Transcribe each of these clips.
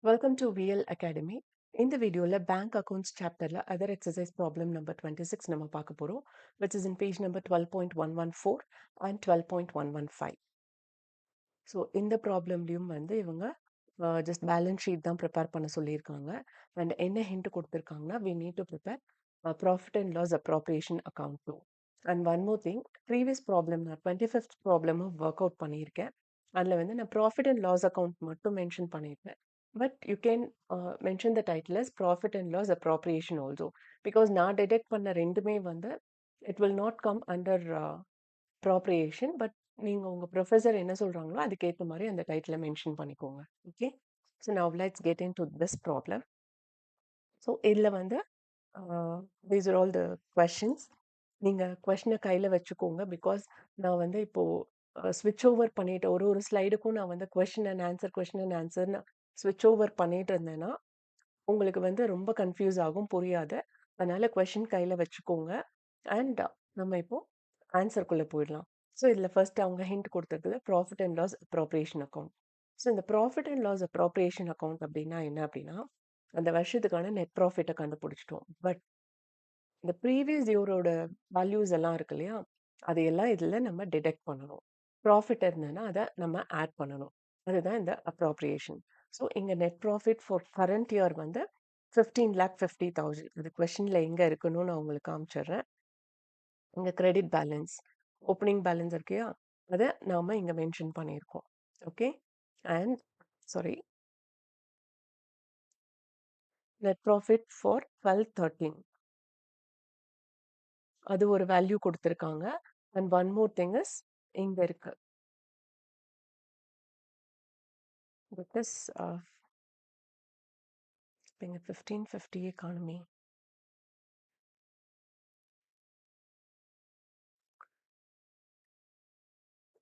Welcome to VL Academy. இந்த வீடியோல bank accounts சாப்டர்ல அதர் எக்ஸசைஸ் ப்ராப்ளம் நம்பர் 26 நம்ம பார்க்க போறோம், which is in page number 12.114 and 12.115. So இந்த ப்ராப்ளம்லையும் வந்து இவங்க ஜஸ்ட் பேலன்ஸ் ஷீட் தான் ப்ரிப்பேர் பண்ண சொல்லியிருக்காங்க. அண்ட் என்ன ஹிண்ட் கொடுத்துருக்காங்கன்னா, we need to prepare profit and loss appropriation account too. And one more thing, previous problem நான் 25th ப்ராப்ளமும் ஒர்க் அவுட் பண்ணியிருக்கேன். அதில் வந்து நான் ப்ராஃபிட் அண்ட் லாஸ் அக்கவுண்ட் மட்டும் மென்ஷன் பண்ணியிருக்கேன். But you can mention the title as profit and loss appropriation also, because நான் detect பண்ண ரெண்டுமே வந்து it will not come under appropriation. But நீங்கள் உங்கள் ப்ரொஃபஸர் என்ன சொல்கிறாங்களோ அதுக்கேற்ற மாதிரி அந்த டைட்டிலை மென்ஷன் பண்ணிக்கோங்க. Okay, so now let's get in to this problem. So இதில் வந்து these are all the questions. நீங்கள் கொஷினை கையில் வச்சுக்கோங்க, பிகாஸ் நான் வந்து இப்போது ஸ்விட்ச் ஓவர் பண்ணிட்டு ஒரு ஸ்லைடுக்கும் நான் வந்து கொஷின் அண்ட் ஆன்சர்னு ஸ்விட்ச் ஓவர் பண்ணிட்டு இருந்தேன்னா உங்களுக்கு வந்து ரொம்ப கன்ஃபியூஸ் ஆகும், புரியாது. அதனால கொஷின் கையில் வச்சுக்கோங்க. அண்ட் நம்ம இப்போ ஆன்சருக்குள்ளே போயிடலாம். ஸோ இதில் ஃபர்ஸ்ட் அவங்க ஹிண்ட் கொடுத்துருக்குது profit and loss appropriation account. So இந்த profit and loss appropriation account அப்படின்னா என்ன அப்படின்னா, அந்த வருஷத்துக்கான நெட் ப்ராஃபிட்டை கண்டுபிடிச்சிட்டோம். பட் இந்த ப்ரீவியஸ் இயரோட வேல்யூஸ் எல்லாம் இருக்கு இல்லையா, அதையெல்லாம் இதில் நம்ம டிடெக்ட் பண்ணணும். ப்ராஃபிட் இருந்ததுன்னா அதை நம்ம ஆட் பண்ணணும். அதுதான் இந்த அப்ராப்ரியேஷன். ஸோ இங்கே net profit for current year வந்து 15,50,000. அது கொஷனில் எங்கே இருக்குன்னு நான் உங்களுக்கு காமிச்சிடுறேன். இங்கே கிரெடிட் பேலன்ஸ், ஓப்பனிங் பேலன்ஸ் இருக்கையா, அதை நாம் இங்கே மென்ஷன் பண்ணியிருக்கோம். Okay, and sorry, net profit for 12/13 அது ஒரு வேல்யூ கொடுத்துருக்காங்க. And one more thing is இங்கே இருக்கு, that is இங்கே 1550 காணுமே.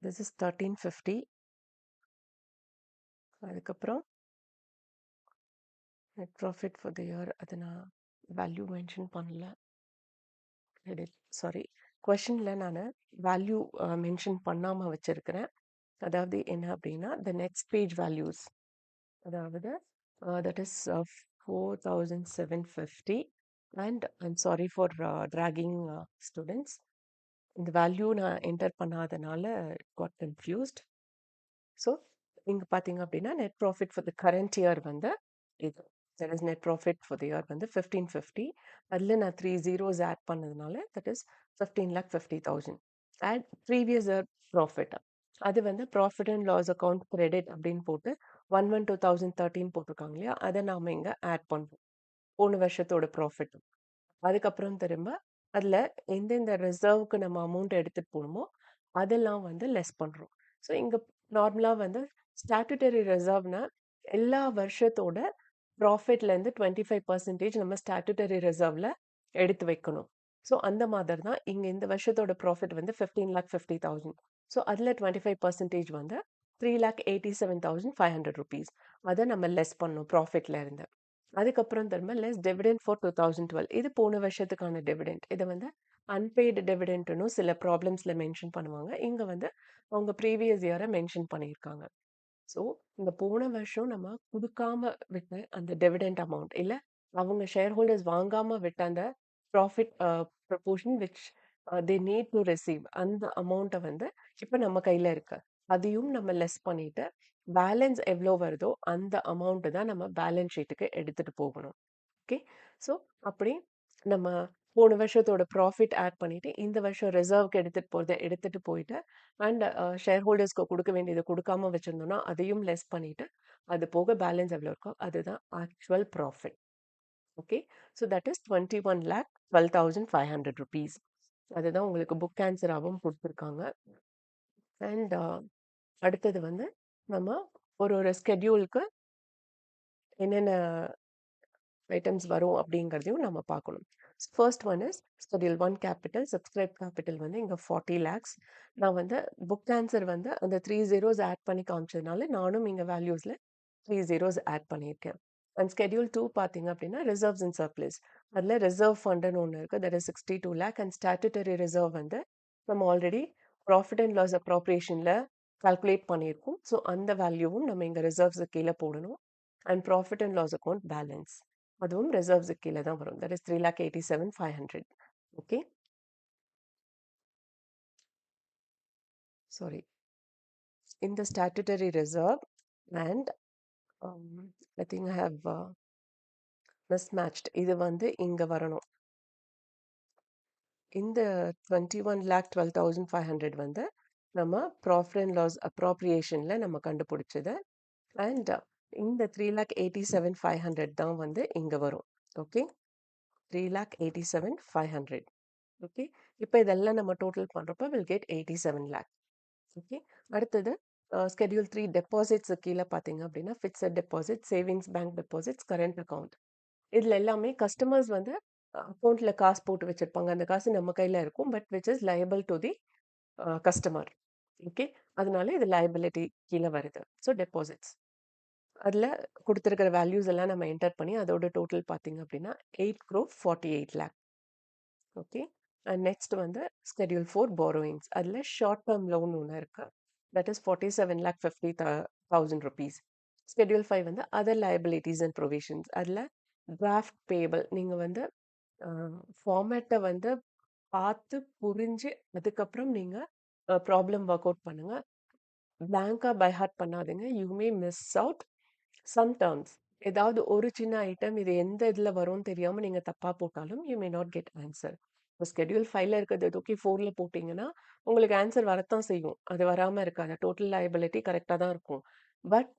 this is 1350. அதுக்கப்புறம் net profit for the year அது நான் வேல்யூ மென்ஷன் பண்ணல. கிரெடிட் சாரி, கொஷனில் நான் வேல்யூ மென்ஷன் பண்ணாமல் வச்சுருக்கிறேன். அதாவது என்ன அப்படின்னா, த நெக்ஸ்ட் பேஜ் வேல்யூஸ், அதாவது that is 4,750. And I'm sorry for dragging students. இந்த வேல்யூ நான் என்டர் பண்ணாதனால காட் கன்ஃபியூஸ்ட். ஸோ இங்கே பார்த்தீங்க அப்படின்னா net profit for the current year வந்து இது, that is net profit for the year வந்து 1550. அதில் நான் 3 zeros ஆட் பண்ணதுனால that is 15,50,000. And previous year profit அது வந்து profit and loss account credit அப்படின்னு போட்டு 1/1/2013 போட்டிருக்காங்க இல்லையா, அதை நாம் இங்கே ஆட் பண்ணுறோம், போன வருஷத்தோட ப்ராஃபிட். அதுக்கப்புறம் திரும்ப அதில் எந்தெந்த ரிசர்வ்க்கு நம்ம அமௌண்ட் எடுத்துகிட்டு போகணுமோ அதெல்லாம் வந்து லெஸ் பண்ணுறோம். ஸோ இங்கே நார்மலாக வந்து ஸ்டாட்டுட்டரி ரிசர்வ்னா எல்லா வருஷத்தோட ப்ராஃபிட்லேருந்து 25% நம்ம ஸ்டாட்டுட்டரி ரிசர்வில் எடுத்து வைக்கணும். ஸோ அந்த மாதிரி தான் இங்கே இந்த வருஷத்தோட ப்ராஃபிட் வந்து 15,50,000. ஸோ அதில் 25% வந்து 3,87,500 rupees. அதை நம்ம லெஸ் பண்ணணும் ப்ராஃபிட்ல இருந்து. அதுக்கப்புறம் திரும்ப லெஸ் டிவிடெண்ட் ஃபார் 2012. இது போன வருஷத்துக்கான டிவிடெண்ட். இதை வந்து அன்பெய்டு டிவிடெண்ட்னு சில ப்ராப்ளம்ஸில் மென்ஷன் பண்ணுவாங்க. இங்கே வந்து அவங்க ப்ரீவியஸ் இயரை மென்ஷன் பண்ணியிருக்காங்க. ஸோ இந்த போன வருஷம் நம்ம கொடுக்காம விட்ட அந்த டிவிடெண்ட் அமௌண்ட், இல்லை அவங்க ஷேர் ஹோல்டர்ஸ் வாங்காம விட்ட அந்த profit proportion which they need to receive, அந்த அமௌண்ட்டை வந்து இப்போ நம்ம கையில் இருக்கு. அதையும் நம்ம லெஸ் பண்ணிட்டு பேலன்ஸ் எவ்வளோ வருதோ அந்த அமௌண்ட்டு தான் நம்ம பேலன்ஸ் ஷீட்டுக்கு எடுத்துகிட்டு போகணும். ஓகே, ஸோ அப்படி நம்ம போன வருஷத்தோட ப்ராஃபிட் ஆட் பண்ணிட்டு இந்த வருஷம் ரிசர்வ்க்கு எடுத்துகிட்டு போயிட்டு அண்ட் ஷேர் ஹோல்டர்ஸ்க்கு கொடுக்க வேண்டியதை கொடுக்காம வச்சுருந்தோம்னா அதையும் லெஸ் பண்ணிட்டு அது போக பேலன்ஸ் எவ்வளோ இருக்கோ அதுதான் actual profit. Okay, so that is 21,12,500 rupees. அதுதான் உங்களுக்கு புக் ஆன்சராகவும் கொடுத்துருக்காங்க. அண்ட் அடுத்தது வந்து நம்ம ஒரு ஸ்கெட்யூலுக்கு என்னென்ன ஐட்டம்ஸ் வரும் அப்படிங்கிறதையும் நம்ம பார்க்கணும். First one is schedule 1 capital. Subscribe capital வந்து இங்கே 40 lakhs. நான் வந்து புக் ஆன்சர் வந்து அந்த 3 zeros ஆட் பண்ணி காமிச்சதுனால நானும் இங்கே வேல்யூஸில் 3 zeros ஆட் பண்ணியிருக்கேன். அண்ட் ஸ்கெடியூல் 2 பார்த்தீங்க அப்படின்னா ரிசர்வ்ஸ் அண்ட் சர்ப்ளஸ். அதில் ரிசர்வ் ஃபண்டுன்னு ஒன்று இருக்குது, that is 62 lakh. And statutory reserve வந்து நம்ம ஆல்ரெடி ப்ராஃபிட் அண்ட் லாஸ் அப்ராப்ரியேஷனில் கால்குலேட் பண்ணியிருக்கோம். ஸோ அந்த வேல்யூவும் நம்ம இங்கே ரிசர்வ்ஸுக்கு கீழே போடணும். And profit and loss account balance அதுவும் ரிசர்வ்ஸுக்கு கீழே தான் வரும். That is 3,87,500. ஓகே, சாரி, இந்த statutory reserve and I think I have மிஸ்மேட்ச்ட். இது வந்து இங்கே வரணும். இந்த 21,12,500 வந்து நம்ம ப்ராஃபிட் அண்ட் லாஸ் அப்ராப்ரியேஷனில் நம்ம கண்டுபிடிச்சது. அண்ட் இந்த 3,87,500 தான் வந்து இங்கே வரும். ஓகே, 3,87,500. ஓகே, இப்போ இதெல்லாம் நம்ம டோட்டல் பண்ணுறப்ப வில் கெட் 87 lakh. ஓகே, அடுத்தது ஸ்கெடியூல் 3 டெபாசிட்ஸ் கீழே பார்த்தீங்க அப்படின்னா fixed deposit, savings bank deposits, current account. இதில் எல்லாமே கஸ்டமர்ஸ் வந்து அக்கௌண்ட்டில் காசு போட்டு வச்சுருப்பாங்க. அந்த காசு நம்ம கையில் இருக்கும், but which is liable to the customer. Okay, அதனால இது லயபிலிட்டி கீழே வருது. ஸோ டெபாசிட்ஸ் அதில் கொடுத்துருக்கிற வேல்யூஸ் எல்லாம் நம்ம என்டர் பண்ணி அதோட டோட்டல் பார்த்தீங்க அப்படின்னா 8,48 lakh. ஓகே, அண்ட் நெக்ஸ்ட் வந்து ஸ்கெடியூல் 4 borrowings. அதில் ஷார்ட் டேர்ம் லோன் ஒன்று இருக்கு. That is 47,50,000 rupees. ஸ்கெடியூல் 5 வந்து அதர் liabilities அண்ட் ப்ரொவிஷன்ஸ். அதில் டிராஃப்ட் பேபிள் நீங்கள் வந்து ஃபார்மேட்டை வந்து பார்த்து புரிஞ்சு அதுக்கப்புறம் நீங்கள் ப்ராப்ளம் ஒர்க் அவுட் பண்ணுங்கள். பிளாங்காக பை ஹார்ட் பண்ணாதீங்க. You may miss out some terms. ஏதாவது ஒரு சின்ன ஐட்டம் இது எந்த இதில் வரும்னு தெரியாமல் நீங்கள் தப்பாக போட்டாலும் you may not get answer. இப்போ ஸ்கெடியூல் 5ல இருக்கிறது தூக்கி 4ல போட்டிங்கன்னா உங்களுக்கு ஆன்சர் வரத்தான் செய்யும். அது வராமல் இருக்காது. டோட்டல் லைபிலிட்டி கரெக்டாக தான் இருக்கும். பட்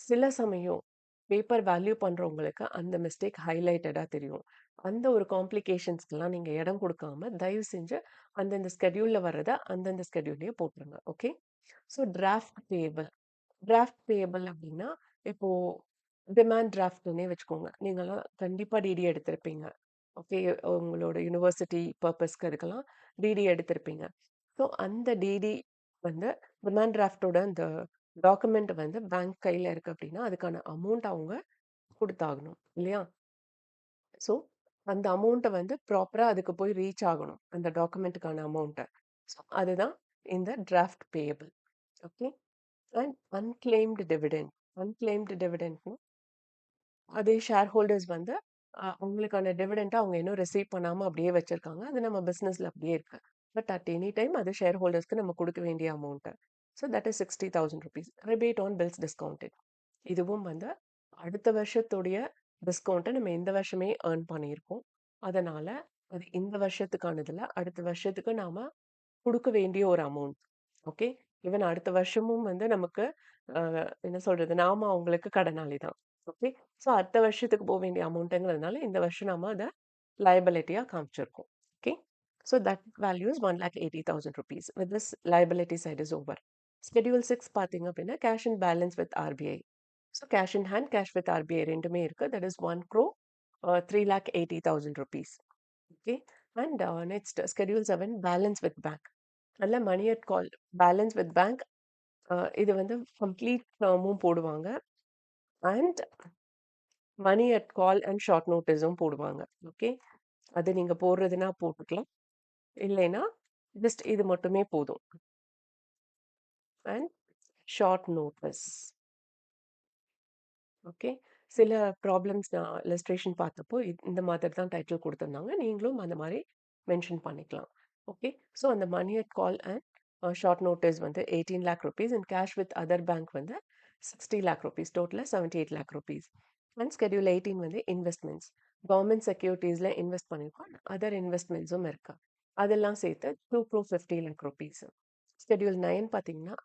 சில சமயம் பேப்பர் வேல்யூ பண்ணுறவங்களுக்கு அந்த மிஸ்டேக் ஹைலைட்டடாக தெரியும். அந்த ஒரு காம்ப்ளிகேஷன்ஸ்க்கெல்லாம் நீங்கள் இடம் கொடுக்காம தயவு செஞ்சு அந்தந்த ஸ்கெடியூலில் வர்றதை அந்தந்த ஸ்கெடியூல்லையே போட்டுருங்க. ஓகே, ஸோ டிராஃப்ட் பேயபிள் அப்படின்னா இப்போ டிமாண்ட் டிராஃப்ட்னே வச்சுக்கோங்க. நீங்களாம் கண்டிப்பாக டிடி எடுத்திருப்பீங்க. ஓகே, உங்களோட யூனிவர்சிட்டி பர்பஸ்க்கு அதுக்கெல்லாம் டிடி எடுத்திருப்பீங்க. ஸோ அந்த டிடி வந்து டிமாண்ட் டிராஃப்டோட அந்த டாக்குமெண்ட் வந்து பேங்க் கையில் இருக்கு அப்படின்னா அதுக்கான அமௌண்ட் அவங்க கொடுத்தாகணும் இல்லையா? ஸோ அந்த அமௌண்ட்டை வந்து ப்ராப்பராக அதுக்கு போய் ரீச் ஆகணும், அந்த டாக்குமெண்ட்டுக்கான அமௌண்ட்டை. ஸோ அதுதான் இந்த draft payable. Okay, and unclaimed டிவிடெண்ட்னா அதே ஷேர் ஹோல்டர்ஸ் வந்து அவங்களுக்கான டிவிடெண்ட்டை அவங்க இன்னும் ரிசீவ் பண்ணாமல் அப்படியே வச்சுருக்காங்க. அது நம்ம பிஸ்னஸில் அப்படியே இருக்கு. பட் அட் எனி டைம் அது ஷேர் ஹோல்டர்ஸ்க்கு நம்ம கொடுக்க வேண்டிய amount. So that is 60,000 rupees. Rebate on bills discounted. இதுவும் வந்து அடுத்த வருஷத்துடைய டிஸ்கவுண்ட்டை நம்ம இந்த வருஷமே ஏர்ன் பண்ணியிருக்கோம். அதனால் அது இந்த வருஷத்துக்கானதில் அடுத்த வருஷத்துக்கு நாம் கொடுக்க வேண்டிய ஒரு அமௌண்ட். ஓகே, ஈவன் அடுத்த வருஷமும் வந்து நமக்கு என்ன சொல்கிறது, நாம அவங்களுக்கு கடனாளி தான். ஓகே, ஸோ அடுத்த வருஷத்துக்கு போக வேண்டிய அமௌண்ட்டுங்கிறதுனால இந்த வருஷம் நாம அதை liability-ஆ காமிச்சிருக்கோம். Okay, so that value is 1,80,000 rupees. With this liability side is over. Schedule 6 பார்த்தீங்க அப்படின்னா cash and balance with RBI. So cash in hand, cash with RBI ரெண்டுமே இருக்கு. That is 1,3,80,000 rupees. Okay, and next schedule 7 balance with bank. அதில் money at call, balance with bank, இது வந்து complete டேர்மும் போடுவாங்க. And money at call and short நோட்டீஸும் போடுவாங்க. Okay, அது நீங்கள் போடுறதுனா போட்டுக்கலாம், இல்லைன்னா ஜஸ்ட் இது மட்டுமே போதும். And short notice. ஓகே, சில ப்ராப்ளம்ஸ் நான் இல்லஸ்ட்ரேஷன் பார்த்தப்போ இந்த மாதிரி தான் டைட்டில் கொடுத்துருந்தாங்க. நீங்களும் அந்த மாதிரி மென்ஷன் பண்ணிக்கலாம். ஓகே, ஸோ அந்த money at call and short notice வந்து 18 lakh rupees and cash with other bank வந்து 60 lakh rupees. டோட்டலாக 78 lakh rupees. அண்ட் ஸ்கெடியூல் 18 வந்து இன்வெஸ்ட்மெண்ட்ஸ். கவர்மெண்ட் செக்யூரிட்டிஸில் இன்வெஸ்ட் பண்ணியிருக்கோம். அதர் இன்வெஸ்ட்மெண்ட்ஸும் இருக்கு. அதெல்லாம் சேர்த்து 2,50 lakh rupees. ஸ்கெடியூல் 9 பார்த்தீங்கன்னா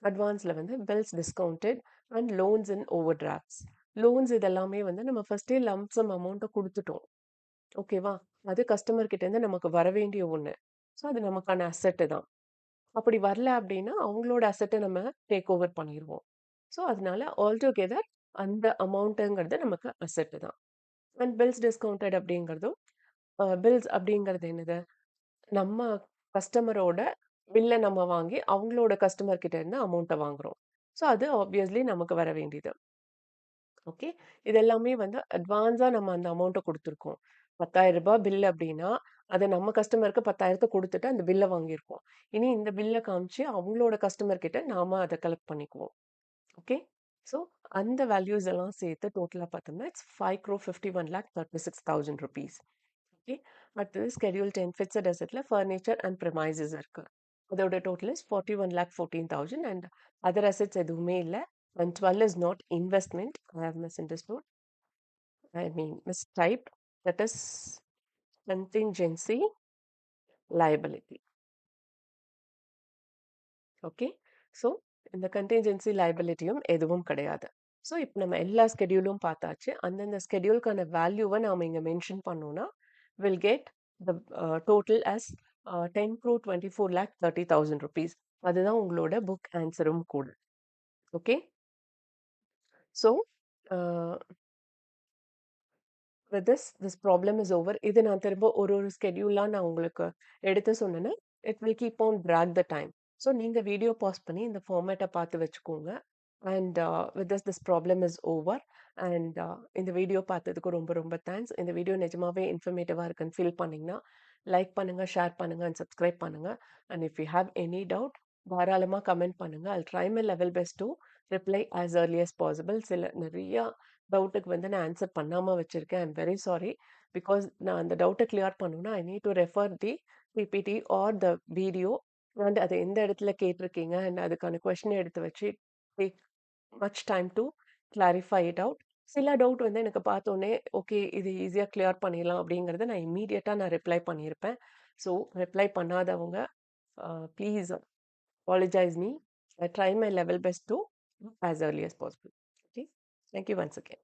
அட்வான்ஸில் வந்து bills discounted and loans and overdrafts. Loans இதெல்லாமே வந்து நம்ம ஃபர்ஸ்டே லம்சம் அமௌண்ட்டை கொடுத்துட்டோம். ஓகேவா? அது கஸ்டமர் கிட்டேருந்து நமக்கு வர வேண்டிய ஒன்று. ஸோ அது நமக்கான அசெட்டு தான். அப்படி வரல அப்படின்னா அவங்களோட அசெட்டை நம்ம டேக் ஓவர் பண்ணிடுவோம். ஸோ அதனால ஆல்டுகெதர் அந்த அமௌண்ட்டுங்கிறது நமக்கு அசெட்டு தான். அண்ட் பில்ஸ் டிஸ்கவுண்டட் அப்படிங்கிறதும், பில்ஸ் அப்படிங்கிறது என்னது, நம்ம கஸ்டமரோட பில்லை நம்ம வாங்கி அவங்களோட கஸ்டமர் கிட்ட இருந்து அமௌண்ட்டை வாங்குறோம். ஸோ அது ஆப்வியஸ்லி நமக்கு வர வேண்டியது. ஓகே, இது எல்லாமே வந்து அட்வான்ஸாக நம்ம அந்த அமௌண்ட்டை கொடுத்துருக்கோம். 10,000 ரூபாய் பில் அப்படின்னா அதை நம்ம கஸ்டமருக்கு 10,000 கொடுத்துட்டு அந்த பில்லை வாங்கியிருக்கோம். இனி இந்த பில்லை காமிச்சு அவங்களோட கஸ்டமர் கிட்ட நாம அதை கலெக்ட் பண்ணிக்குவோம். ஓகே, ஸோ அந்த வேல்யூஸ் எல்லாம் சேர்த்து டோட்டலாக பார்த்தோம்னா இட்ஸ் 5,51,36,000 rupees. ஓகே, அடுத்தது ஸ்கெடியூல் 10 ஃபிக்ஸட் அசெட்டில் ஃபர்னிச்சர் அண்ட் ப்ரிமைசஸ் இருக்கு. அதோட total is 41,14,000 and other assets எதுவுமே இல்லை. And 12 is not investment. I have misunderstood. I mean mistyped. That is contingency liability. Okay, so இந்த கண்டின்ஜென்சி லைபிலிட்டியும் எதுவும் கிடையாது. ஸோ இப்போ நம்ம எல்லா ஸ்கெடியூலும் பார்த்தாச்சு. அந்தந்த ஸ்கெடியூலுக்கான வேல்யூவை நாம் இங்கே மென்ஷன் பண்ணோம்னா will get the total as 10,24,30,000 rupees. அதுதான் உங்களோட புக் ஆன்சரும் கூட. Okay, so with this problem is over. இது நான் திரும்ப ஒரு ஸ்கெடியூலாக நான் உங்களுக்கு எடுத்து சொன்னேன்னா it will keep on drag the time. So நீங்கள் வீடியோ பாஸ் பண்ணி இந்த ஃபார்மேட்டை பார்த்து வச்சுக்கோங்க. And with this problem is over. And இந்த வீடியோ பார்த்ததுக்கு ரொம்ப ரொம்ப தேங்க்ஸ். இந்த வீடியோ நிஜமாவே இன்ஃபர்மேட்டிவாக இருக்குன்னு ஃபீல் பண்ணிங்கன்னா லைக் பண்ணுங்கள், ஷேர் பண்ணுங்கள் அண்ட் சப்ஸ்கிரைப் பண்ணுங்கள். And if you have any doubt தாராளமாக கமெண்ட் பண்ணுங்கள். I'll try my level best to reply as early as possible. சில நிறையா டவுட்டுக்கு வந்து நான் ஆன்சர் பண்ணாமல் வச்சுருக்கேன். I'm very sorry. பிகாஸ் நான் அந்த டவுட்டை கிளியர் பண்ணணும்னா I need to refer the PPT or the video and அதை எந்த இடத்துல கேட்டிருக்கீங்க அண்ட் அதுக்கான கொஷினை எடுத்து வச்சு take much time to clarify it out. சில டவுட் வந்து எனக்கு பார்த்தோன்னே ஓகே இது ஈஸியாக கிளியர் பண்ணிடலாம் அப்படிங்கிறத நான் இம்மீடியட்டாக நான் ரிப்ளை பண்ணியிருப்பேன். ஸோ ரிப்ளை பண்ணாதவங்க please apologize me. I try my level best to as early as possible. Okay. Thank you once again.